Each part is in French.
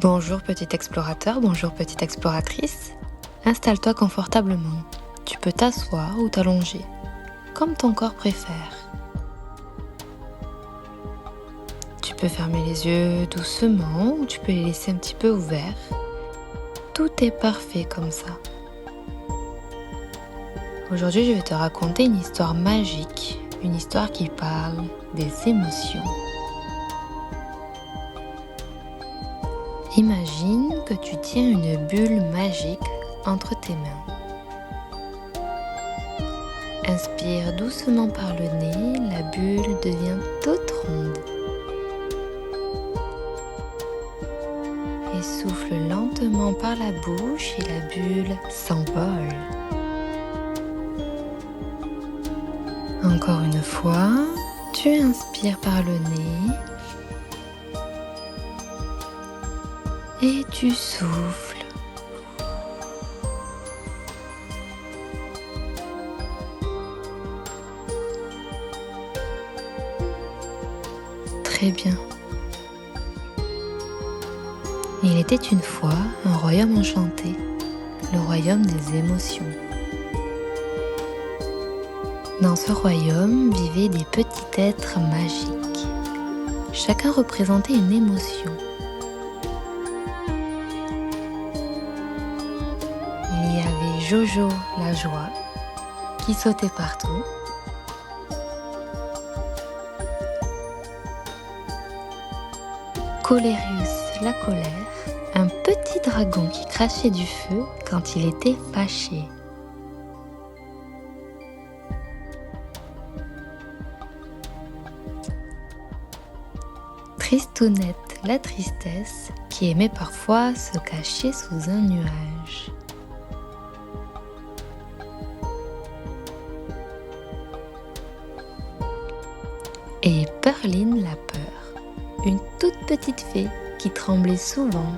Bonjour petit explorateur, bonjour petite exploratrice. Installe-toi confortablement. Tu peux t'asseoir ou t'allonger, comme ton corps préfère. Tu peux fermer les yeux doucement ou tu peux les laisser un petit peu ouverts. Tout est parfait comme ça. Aujourd'hui, je vais te raconter une histoire magique, une histoire qui parle des émotions. Imagine que tu tiens une bulle magique entre tes mains. Inspire doucement par le nez, la bulle devient toute ronde. Et souffle lentement par la bouche et la bulle s'envole. Encore une fois, tu inspires par le nez. Et tu souffles. Très bien. Il était une fois un royaume enchanté, le royaume des émotions. Dans ce royaume vivaient des petits êtres magiques. Chacun représentait une émotion. Il y avait Jojo, la joie, qui sautait partout. Colérius, la colère, un petit dragon qui crachait du feu quand il était fâché. Tristounette, la tristesse, qui aimait parfois se cacher sous un nuage. Et Perline la peur, une toute petite fée qui tremblait souvent.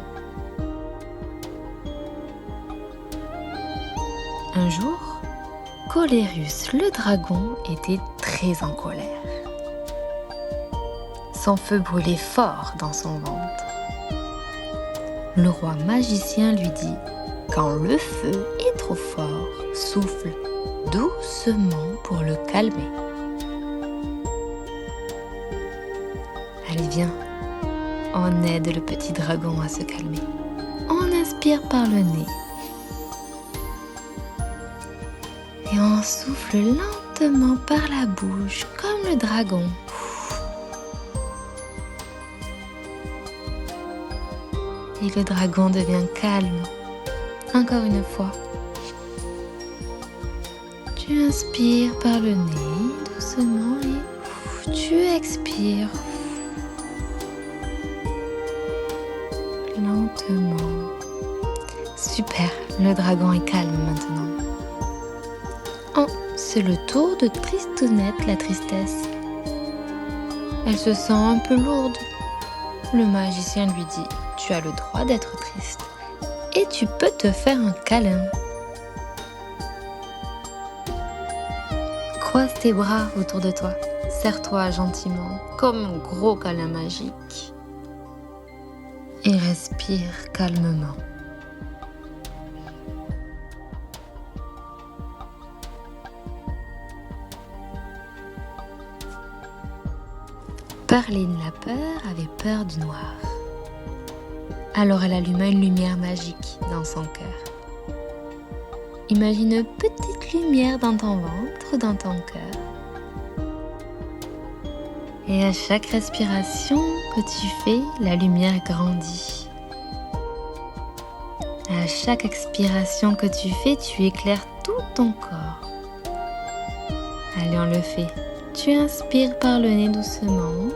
Un jour, Colérius le dragon était très en colère. Son feu brûlait fort dans son ventre. Le roi magicien lui dit « Quand le feu est trop fort, souffle doucement pour le calmer. » Allez, viens, on aide le petit dragon à se calmer. On inspire par le nez. Et on souffle lentement par la bouche, comme le dragon. Et le dragon devient calme. Encore une fois. Tu inspires par le nez, doucement, et tu expires. Lentement. Super, le dragon est calme maintenant. Oh, c'est le tour de Tristounette, la tristesse. Elle se sent un peu lourde. Le magicien lui dit « Tu as le droit d'être triste et tu peux te faire un câlin. » Croise tes bras autour de toi, serre-toi gentiment comme un gros câlin magique. Et respire calmement. Perline la peur avait peur du noir. Alors elle alluma une lumière magique dans son cœur. Imagine une petite lumière dans ton ventre, dans ton cœur. Et à chaque respiration que tu fais, la lumière grandit. À chaque expiration que tu fais, tu éclaires tout ton corps. Allez, on le fait. Tu inspires par le nez doucement.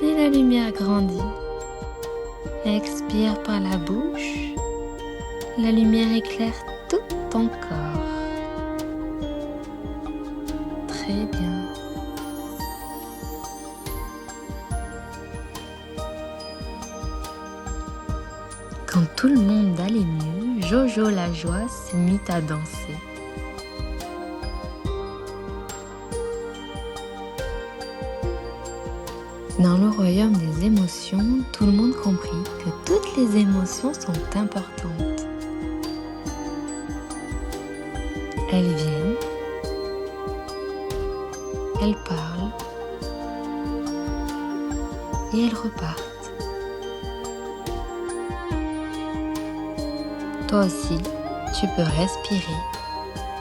Et la lumière grandit. Expire par la bouche. La lumière éclaire tout ton corps. Très bien. Quand tout le monde allait mieux, Jojo la joie se mit à danser. Dans le royaume des émotions, tout le monde comprit que toutes les émotions sont importantes. Elles viennent, elles parlent et elles repartent. Toi aussi, tu peux respirer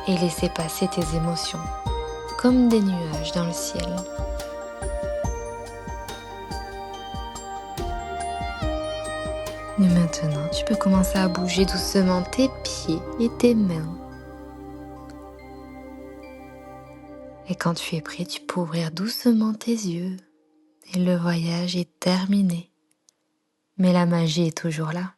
et laisser passer tes émotions comme des nuages dans le ciel. Et maintenant, tu peux commencer à bouger doucement tes pieds et tes mains. Et quand tu es prêt, tu peux ouvrir doucement tes yeux. Et le voyage est terminé. Mais la magie est toujours là.